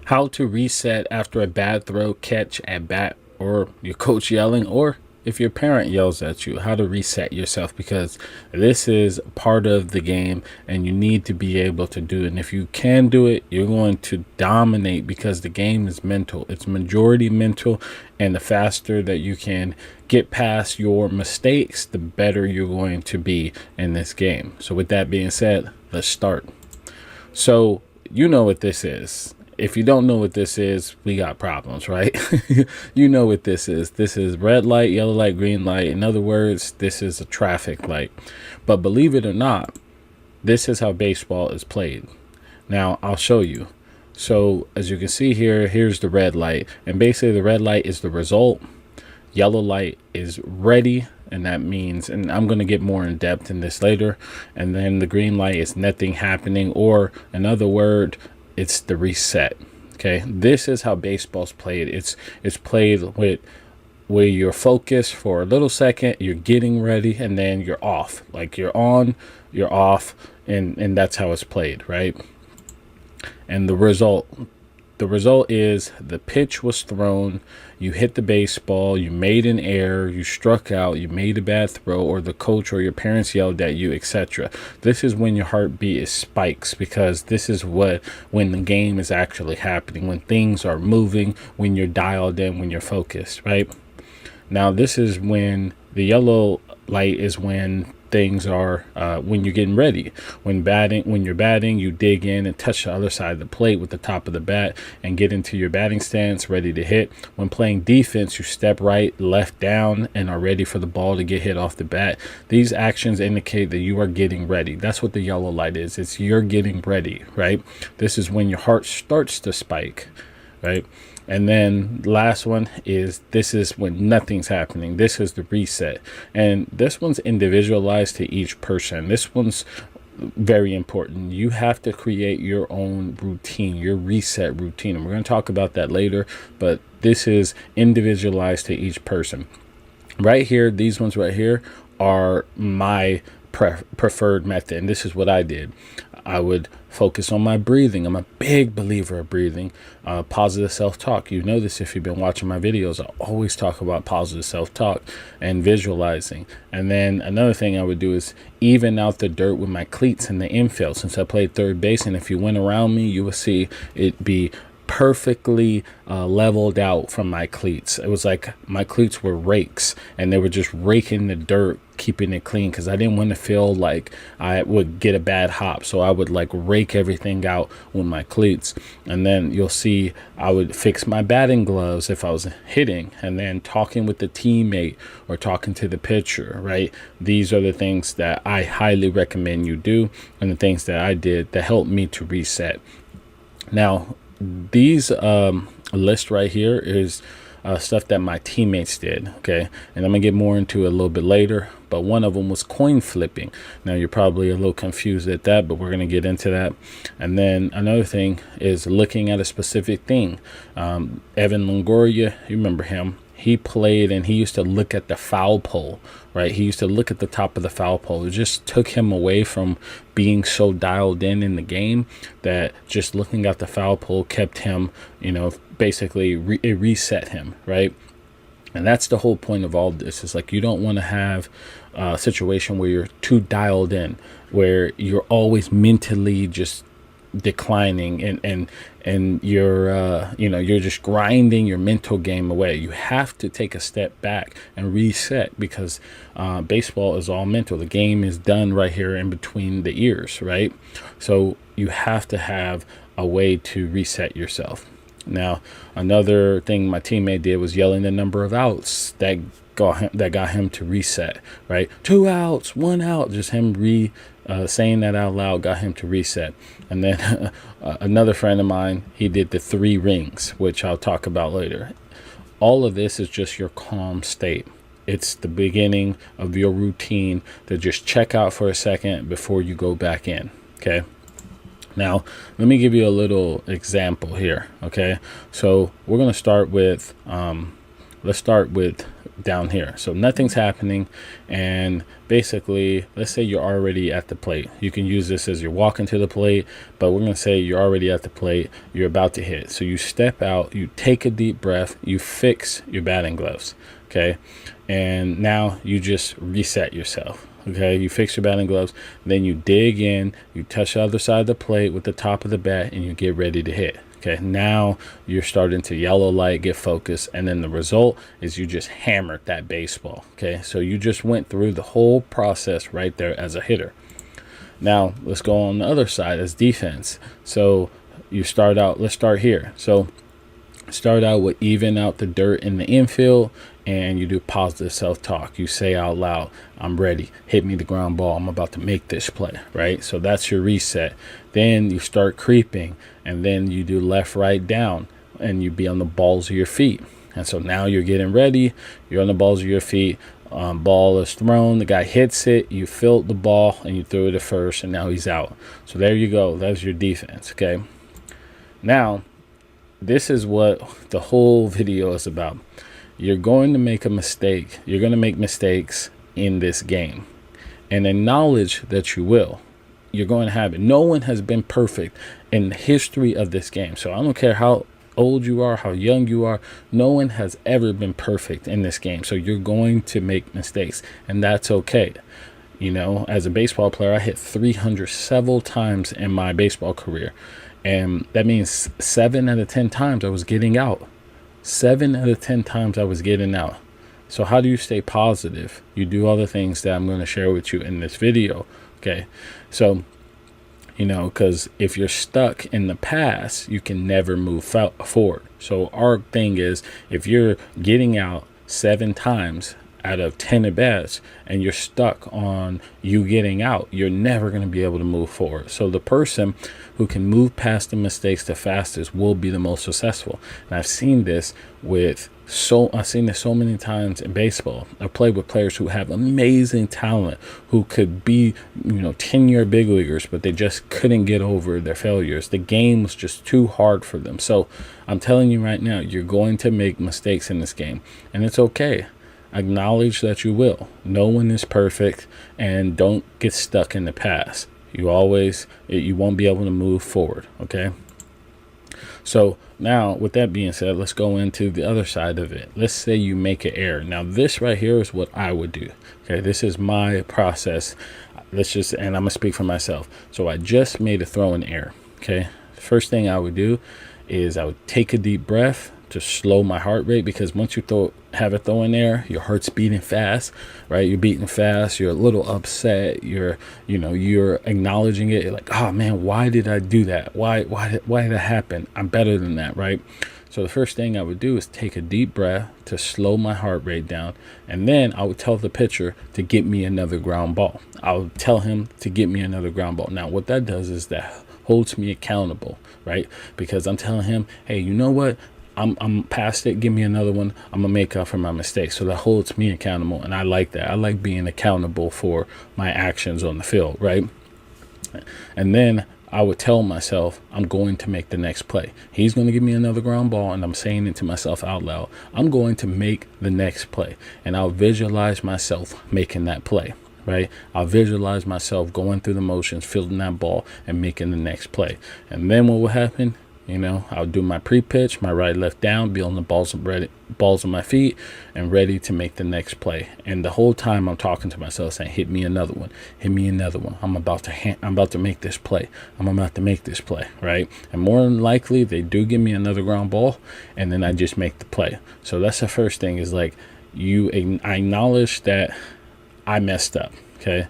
How to reset after a bad throw, catch at bat, or your coach yelling, or if your parent yells at you, how to reset yourself, because this is part of the game and you need to be able to do it. And if you can do it, you're going to dominate, because the game is mental. It's majority mental, and the faster that you can get past your mistakes, the better you're going to be in this game. So with that being said, let's start. So you know what this is. If you don't know what this is, we got problems, right? You know what this is. This is red light, yellow light, green light. In other words, this is a traffic light. But believe it or not, this is how baseball is played. Now, I'll show you. So as you can see here, here's the red light. And basically the red light is the result. Yellow light is ready, and that means, and I'm going to get more in depth in this later. And then the green light is nothing happening, or another word, it's the reset. Okay, this is how baseball's played. It's played with where you're focused for a little second, you're getting ready, and then you're off. Like you're on, you're off, and that's how it's played, right? And the result is the pitch was thrown, you hit the baseball, you made an error, you struck out, you made a bad throw, or the coach or your parents yelled at you, etc. This is when your heartbeat is spikes, because this is when the game is actually happening, when things are moving, when you're dialed in, when you're focused, right? Now, this is when the yellow light is when things are when you're getting ready. When you're batting, you dig in and touch the other side of the plate with the top of the bat and get into your batting stance, ready to hit. When playing defense, you step right, left, down, and are ready for the ball to get hit off the bat. These actions indicate that you are getting ready. That's what the yellow light is. It's you're getting ready, right? This is when your heart starts to spike, right? And then last one is, this is when nothing's happening. This is the reset. And this one's individualized to each person. This one's very important. You have to create your own routine, your reset routine. And we're going to talk about that later, but this is individualized to each person. Right here, these ones right here are my preferred method. And this is what I did. I would focus on my breathing. I'm a big believer of breathing. Positive self-talk. You know this if you've been watching my videos. I always talk about positive self-talk and visualizing. And then another thing I would do is even out the dirt with my cleats in the infield. Since I played third base, and if you went around me, you will see it be perfectly leveled out from my cleats. It was like my cleats were rakes, and they were just raking the dirt, keeping it clean, because I didn't want to feel like I would get a bad hop. So I would like rake everything out with my cleats. And then you'll see I would fix my batting gloves if I was hitting, and then talking with the teammate or talking to the pitcher, right? These are the things that I highly recommend you do, and the things that I did that helped me to reset. Now, these list right here is stuff that my teammates did, okay? And I'm gonna get more into it a little bit later, but one of them was coin flipping. Now, you're probably a little confused at that, but we're gonna get into that. And then another thing is looking at a specific thing. Evan Longoria, you remember him? He played, and he used to look at the foul pole, right? He used to look at the top of the foul pole. It just took him away from being so dialed in the game, that just looking at the foul pole kept him, basically it reset him, right? And that's the whole point of all this. Is like, you don't want to have a situation where you're too dialed in, where you're always mentally just declining, and you're just grinding your mental game away. You have to take a step back and reset, because baseball is all mental. The game is done right here in between the ears, right? So you have to have a way to reset yourself. Now, another thing my teammate did was yelling the number of outs that got him to reset, right? 2 outs, 1 out, just him saying that out loud got him to reset. And then another friend of mine, he did the 3 rings, which I'll talk about later. All of this is just your calm state. It's the beginning of your routine to just check out for a second before you go back in, okay? Now, let me give you a little example here, okay? So we're going to start with, let's start with down here. So nothing's happening. And basically, let's say you're already at the plate. You can use this as you're walking to the plate, but we're going to say you're already at the plate. You're about to hit. So you step out, you take a deep breath, you fix your batting gloves. Okay. And now you just reset yourself. Okay, you fix your batting gloves, then you dig in, you touch the other side of the plate with the top of the bat, and you get ready to hit. Okay, now you're starting to yellow light, get focused, and then the result is you just hammered that baseball. Okay, so you just went through the whole process right there as a hitter. Now let's go on the other side as defense. So you start out, let's start here. So start out with even out the dirt in the infield, and you do positive self-talk. You say out loud, I'm ready, hit me the ground ball, I'm about to make this play, right? So that's your reset. Then you start creeping, and then you do left, right, down, and you be on the balls of your feet. And so now you're getting ready, you're on the balls of your feet, ball is thrown, the guy hits it, you filled the ball, and you threw it at first, and now he's out. So there you go, that's your defense. Okay, now this is what the whole video is about. You're going to make a mistake. You're going to make mistakes in this game, and acknowledge that you will. You're going to have it. No one has been perfect in the history of this game. So I don't care how old you are, how young you are. No one has ever been perfect in this game. So you're going to make mistakes, and that's okay. You know, as a baseball player, I hit 300 several times in my baseball career. And that means 7 out of 10 times I was getting out. 7 out of 10 times I was getting out. So how do you stay positive? You do all the things that I'm going to share with you in this video. Okay. So, you know, because if you're stuck in the past, you can never move forward. So our thing is, if you're getting out 7 times out of 10 at bats and you're stuck on you getting out, you're never going to be able to move forward. So the person who can move past the mistakes the fastest will be the most successful. And I've seen this so many times in baseball. I've played with players who have amazing talent, who could be, 10-year big leaguers, but they just couldn't get over their failures. The game was just too hard for them. So I'm telling you right now, you're going to make mistakes in this game, and it's okay. Acknowledge that you will. No one is perfect, and don't get stuck in the past. You won't be able to move forward. Okay. So now, with that being said, let's go into the other side of it. Let's say you make an error. Now, this right here is what I would do. Okay. This is my process. And I'm going to speak for myself. So I just made a throwing error. Okay. First thing I would do is I would take a deep breath to slow my heart rate, because once you have a throw in there, your heart's beating fast, right? You're beating fast. You're a little upset. You're acknowledging it. You're like, oh man, why did I do that? Why did that happen? I'm better than that, right? So the first thing I would do is take a deep breath to slow my heart rate down. And then I would tell the pitcher to get me another ground ball. I would tell him to get me another ground ball. Now, what that does is that holds me accountable, right? Because I'm telling him, hey, you know what? I'm past it. Give me another one. I'm going to make up for my mistakes. So that holds me accountable. And I like that. I like being accountable for my actions on the field, right? And then I would tell myself, I'm going to make the next play. He's going to give me another ground ball, and I'm saying it to myself out loud. I'm going to make the next play. And I'll visualize myself making that play, right? I'll visualize myself going through the motions, fielding that ball, and making the next play. And then what will happen? I'll do my pre-pitch, my right, left, down, be on the balls of my feet, and ready to make the next play. And the whole time I'm talking to myself, saying, hit me another one, hit me another one. I'm about to make this play. I'm about to make this play, right? And more than likely, they do give me another ground ball, and then I just make the play. So that's the first thing, is like, I acknowledge that I messed up, okay?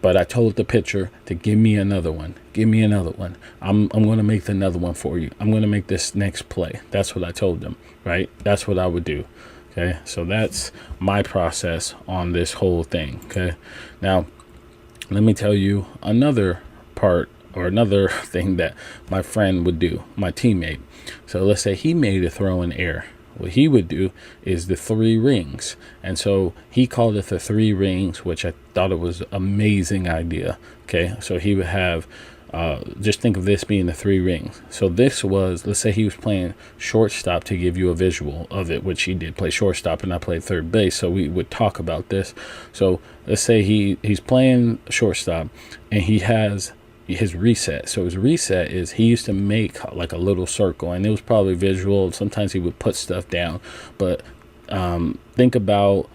But I told the pitcher to give me another one. Give me another one. I'm going to make another one for you. I'm going to make this next play. That's what I told them, right? That's what I would do. Okay. So that's my process on this whole thing. Okay. Now, let me tell you another part, or another thing that my friend would do, my teammate. So let's say he made a throw in air. What he would do is the 3 rings. And so he called it the 3 rings, which I thought it was an amazing idea. Okay. So he would have just think of this being the three rings. So this was, let's say he was playing shortstop to give you a visual of it, which he did play shortstop and I played third base. So we would talk about this. So let's say he's playing shortstop and he has his reset. So his reset is he used to make like a little circle, and it was probably visual. Sometimes he would put stuff down, but think about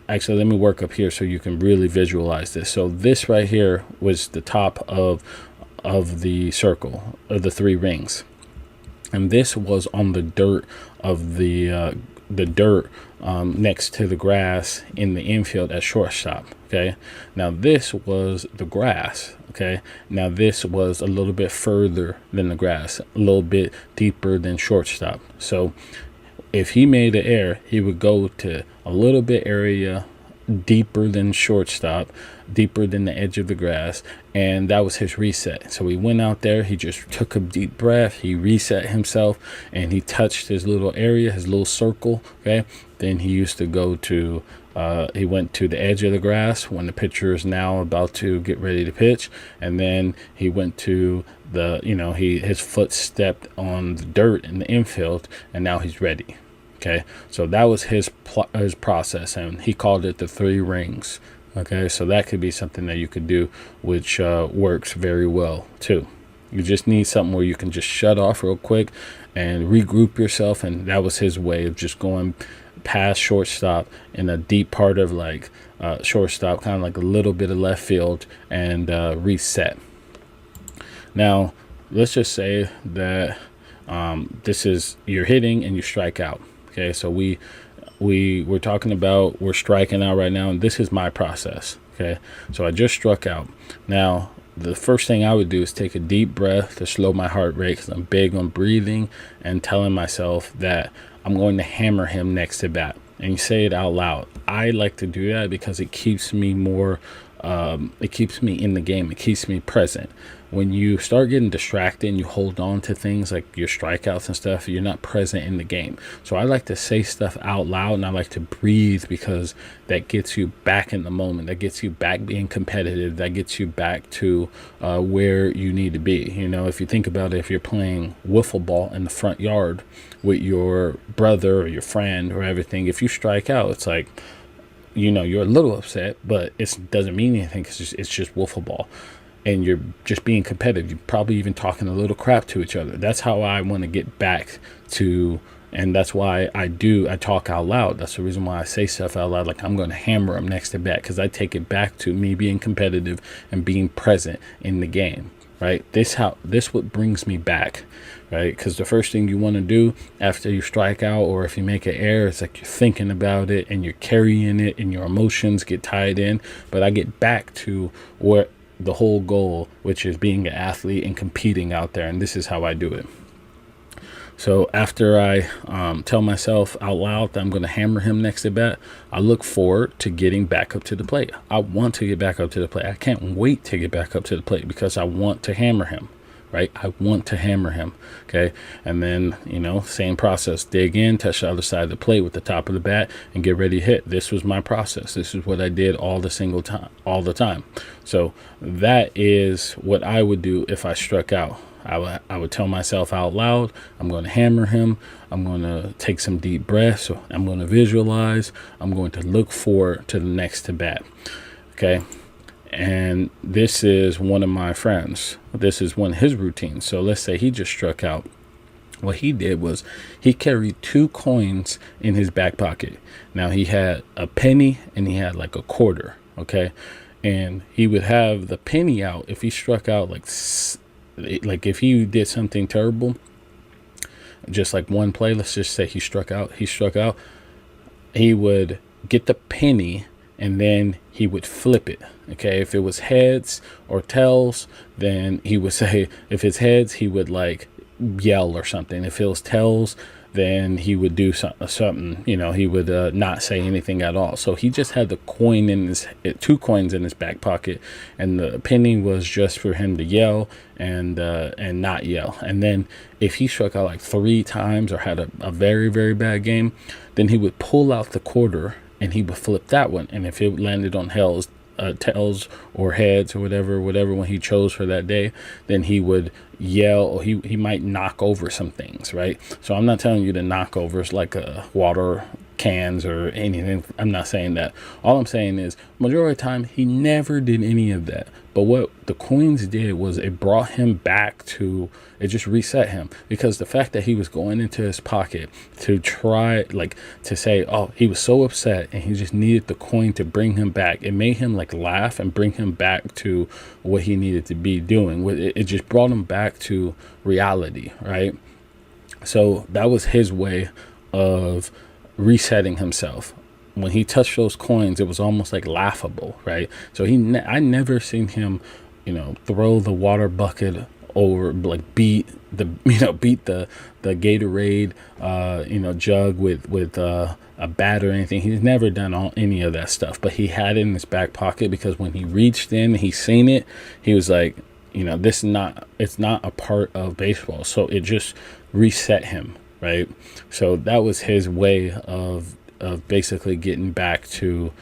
actually, let me work up here so you can really visualize this. So this right here was the top of the circle of the three rings, and this was on the dirt of the dirt next to the grass in the infield at shortstop. Okay, now this was the grass. Okay, now this was a little bit further than the grass, a little bit deeper than shortstop. So if he made an error, he would go to a little bit area deeper than shortstop, deeper than the edge of the grass, and that was his reset. So he went out there, he just took a deep breath, he reset himself, and he touched his little area, his little circle. Okay, then he used to go to he went to the edge of the grass when the pitcher is now about to get ready to pitch, and then he went to the, his foot stepped on the dirt in the infield, and now he's ready. Okay, so that was his process, and he called it the three rings. Okay, so that could be something that you could do, which works very well too. You just need something where you can just shut off real quick and regroup yourself, and that was his way of just going past shortstop in a deep part of like shortstop, kind of like a little bit of left field, and reset. Now, let's just say that this is you're hitting and you strike out. Okay, so we're talking about we're striking out right now, and this is my process. Okay, so I just struck out. Now, the first thing I would do is take a deep breath to slow my heart rate, because I'm big on breathing and telling myself that I'm going to hammer him next to bat. And you say it out loud. I like to do that because it keeps me more, it keeps me in the game. It keeps me present. When you start getting distracted and you hold on to things like your strikeouts and stuff, you're not present in the game. So I like to say stuff out loud, and I like to breathe, because that gets you back in the moment. That gets you back being competitive. That gets you back to where you need to be. If you think about it, if you're playing wiffle ball in the front yard with your brother or your friend or everything, if you strike out, it's like, you're a little upset, but it doesn't mean anything, because it's just wiffle ball. And you're just being competitive. You're probably even talking a little crap to each other. That's how I want to get back to, and that's why I talk out loud. That's the reason why I say stuff out loud, like I'm going to hammer them next to bat, because I take it back to me being competitive and being present in the game, right? This what brings me back, right? Because the first thing you want to do after you strike out, or if you make an error, it's like you're thinking about it and you're carrying it and your emotions get tied in. But I get back to what the whole goal, which is being an athlete and competing out there, and this is how I do it. So after I tell myself out loud that I'm going to hammer him next to bat, I look forward to getting back up to the plate. I want to get back up to the plate. I can't wait to get back up to the plate, because I want to hammer him, right? I want to hammer him. Okay, and then same process. Dig in, touch the other side of the plate with the top of the bat, and get ready to hit. This was my process. This is what I did all the time. So that is what I would do if I struck out. I would tell myself out loud, I'm going to hammer him. I'm going to take some deep breaths. So I'm going to visualize. I'm going to look forward to the next to bat. Okay. And this is one of my friends. This is one of his routines. So let's say he just struck out. What he did was he carried 2 coins in his back pocket. Now he had a penny and he had like a quarter. Okay. And he would have the penny out if he struck out, like if he did something terrible, just like one play, let's just say he struck out, he would get the penny and then he would flip it. Okay, if it was heads or tails, then he would say, if it's heads, he would like yell or something. If it was tails, then he would do something, he would not say anything at all. So he just had the coin in his 2 coins in his back pocket, and the penny was just for him to yell and not yell. And then if he struck out like 3 times or had a very, very bad game, then he would pull out the quarter and he would flip that one. And if it landed on tails or heads or whatever one he chose for that day, then he would yell, or he might knock over some things, right? So I'm not telling you to knock over like water cans or anything. I'm not saying that. All I'm saying is majority of the time he never did any of that. But what the coins did was it brought him back to, it just reset him, because the fact that he was going into his pocket to try, like, to say, oh, he was so upset and he just needed the coin to bring him back. It made him like laugh and bring him back to what he needed to be doing. It just brought him back to reality, right? So that was his way of resetting himself. When he touched those coins, it was almost like laughable, right? So I never seen him, throw the water bucket over, like beat the Gatorade, jug with a bat or anything. He's never done any of that stuff, but he had it in his back pocket, because when he reached in and he seen it, he was like, it's not a part of baseball. So it just reset him, right? So that was his way of basically getting back to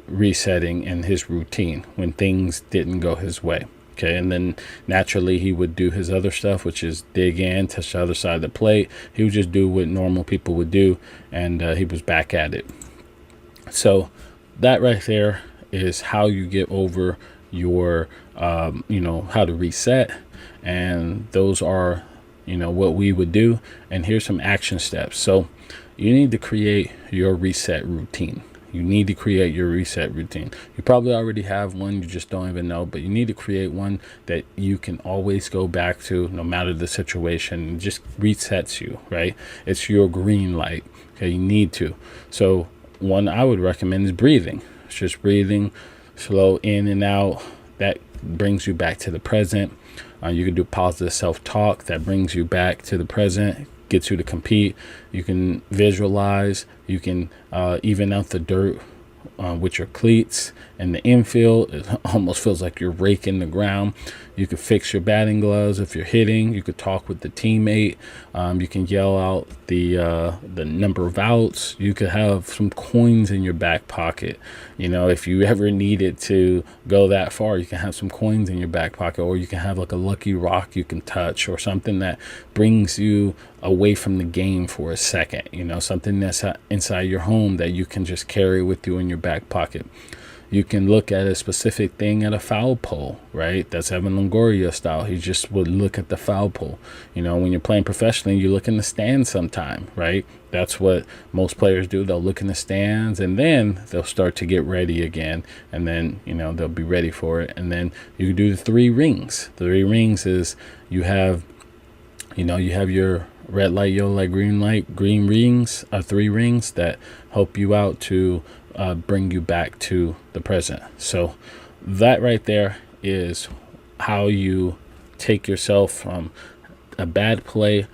resetting in his routine when things didn't go his way. Okay, and then naturally he would do his other stuff, which is dig in, touch the other side of the plate. He would just do what normal people would do, and he was back at it. So that right there is how you get over your, how to reset. And those are, what we would do. And here's some action steps. So you need to create your reset routine. You need to create your reset routine. You probably already have one, you just don't even know, but you need to create one that you can always go back to no matter the situation. It just resets you, right? It's your green light. Okay, you need to. So one I would recommend is breathing. It's just breathing, slow in and out. That brings you back to the present. You can do positive self-talk. That brings you back to the present, gets you to compete. You can visualize. You can even out the dirt with your cleats. And the infield, it almost feels like you're raking the ground. You could fix your batting gloves if you're hitting. You could talk with the teammate. You can yell out the number of outs. You could have some coins in your back pocket. If you ever needed to go that far, you can have some coins in your back pocket, or you can have like a lucky rock you can touch, or something that brings you away from the game for a second. Something that's inside your home that you can just carry with you in your back pocket. You can look at a specific thing at a foul pole, right? That's Evan Longoria style. He just would look at the foul pole. When you're playing professionally, you look in the stands sometime, right? That's what most players do. They'll look in the stands, and then they'll start to get ready again. And then, they'll be ready for it. And then you do the 3 rings. The 3 rings is you have your red light, yellow light, green rings, 3 rings that help you out to bring you back to the present. So that right there is how you take yourself from a bad play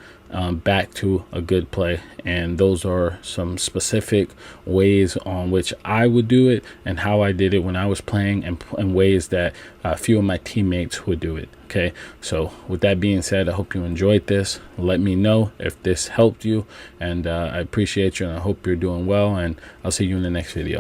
back to a good play. And those are some specific ways on which I would do it, and how I did it when I was playing, and ways that a few of my teammates would do it. Okay, so with that being said, I hope you enjoyed this. Let me know if this helped you, and I appreciate you, and I hope you're doing well, and I'll see you in the next video.